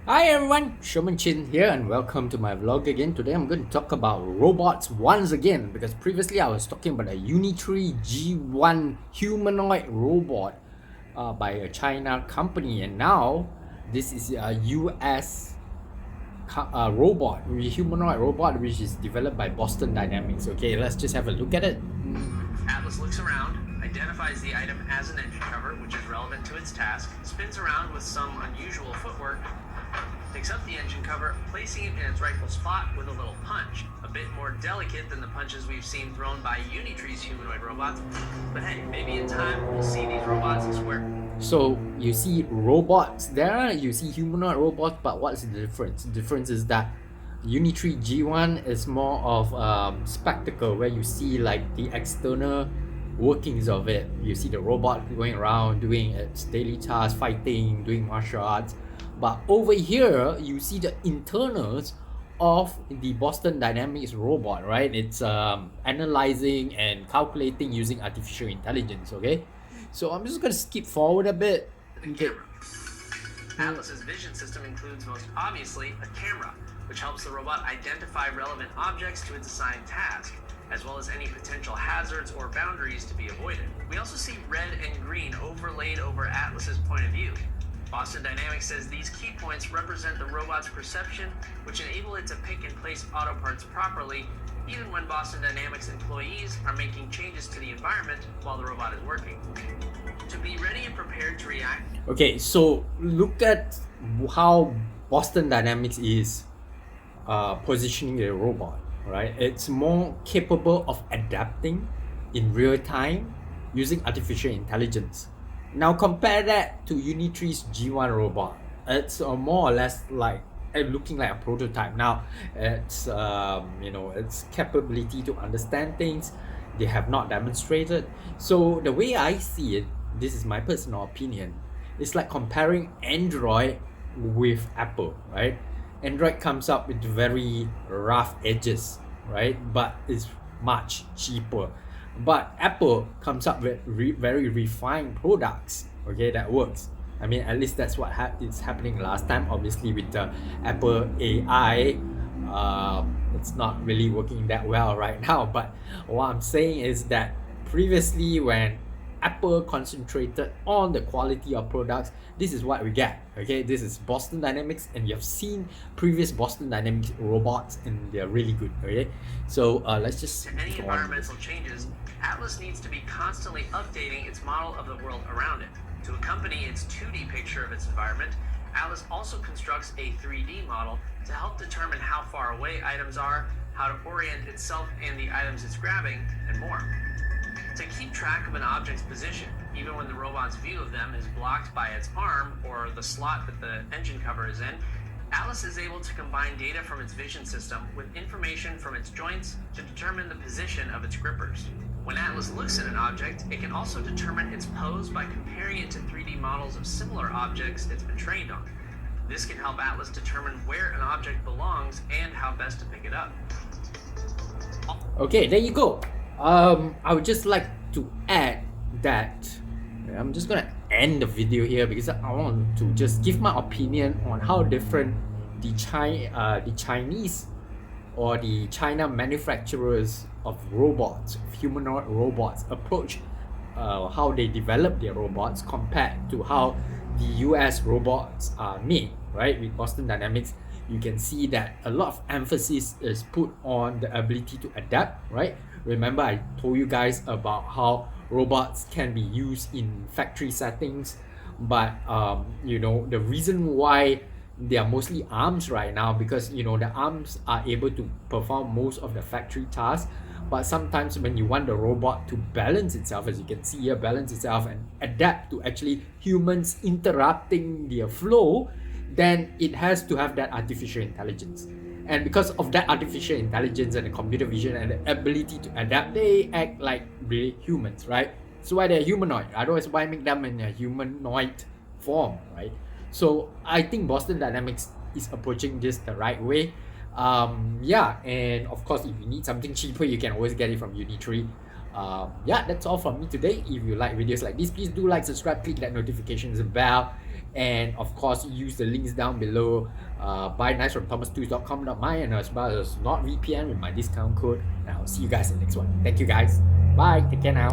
Hi everyone, Showman Chin here and welcome to my vlog again. Today I'm going to talk about robots once again because previously I was talking about a Unitree G1 humanoid robot by a China company, and now this is a US robot, a humanoid robot which is developed by Boston Dynamics. Okay, let's just have a look at it. Atlas looks around, identifies the item as an engine cover, which is relevant to its task, spins around with some unusual footwork, picks up the engine cover, placing it in its rightful spot with a little punch. A bit more delicate than the punches we've seen thrown by Unitree's humanoid robots, but hey, maybe in time we'll see these robots square. So you see robots there, you see humanoid robots, but what's the difference? The difference is that Unitree G1 is more of spectacle where you see like the external workings of it. You see the robot going around doing its daily tasks, fighting, doing martial arts. But over here, you see the internals of the Boston Dynamics robot, right? It's analyzing and calculating using artificial intelligence, okay? So I'm just gonna skip forward a bit. The camera. Atlas's vision system includes most obviously a camera, which helps the robot identify relevant objects to its assigned task, as well as any potential hazards or boundaries to be avoided. We also see red and green overlaid over Atlas's point of view. Boston Dynamics says these key points represent the robot's perception, which enable it to pick and place auto parts properly, even when Boston Dynamics employees are making changes to the environment while the robot is working. To be ready and prepared to react. Okay, so look at how Boston Dynamics is positioning the robot, right? It's more capable of adapting in real time using artificial intelligence. Now compare that to Unitree's G1 robot. It's more or less like looking like a prototype. Now it's its capability to understand things they have not demonstrated. So the way I see it, this is my personal opinion, it's like comparing Android with Apple, right? Android comes up with very rough edges, right? But it's much cheaper. But Apple comes up with very refined products, okay, that works. I mean, at least that's what is happening last time. Obviously, with the Apple AI, it's not really working that well right now. But what I'm saying is that previously, when Apple concentrated on the quality of products, this is what we get. Okay, this is Boston Dynamics, and you have seen previous Boston Dynamics robots, and they're really good. Okay, so let's just to any environmental changes, Atlas needs to be constantly updating its model of the world around it. To accompany its 2D picture of its environment, Atlas also constructs a 3D model to help determine how far away items are, how to orient itself and the items it's grabbing, and more. To keep track of an object's position, even when the robot's view of them is blocked by its arm or the slot that the engine cover is in, Atlas is able to combine data from its vision system with information from its joints to determine the position of its grippers. When Atlas looks at an object, it can also determine its pose by comparing it to 3D models of similar objects it's been trained on. This can help Atlas determine where an object belongs and how best to pick it up. Okay, there you go. I would just like to add that I'm just gonna end the video here because I want to just give my opinion on how different the Chinese or the China manufacturers of robots, of humanoid robots, approach how they develop their robots compared to how the US robots are made, right? With Boston Dynamics, you can see that a lot of emphasis is put on the ability to adapt, right? Remember, I told you guys about how robots can be used in factory settings, but the reason why they are mostly arms right now, because the arms are able to perform most of the factory tasks, but sometimes when you want the robot to balance itself, as you can see here, balance itself and adapt to actually humans interrupting their flow, then it has to have that artificial intelligence. And because of that artificial intelligence and the computer vision and the ability to adapt, they act like really humans, right? So why they're humanoid? Otherwise, why make them in a humanoid form, right? So I think Boston Dynamics is approaching this the right way. And of course, if you need something cheaper, you can always get it from Unitree. That's all from me today. If you like videos like this, please do like, subscribe, click that notifications bell, And of course, use the links down below. Buy nice from thomas2.com.my and as well as NordVPN with my discount code. And I'll see you guys in the next one. Thank you guys. Bye. Take care now.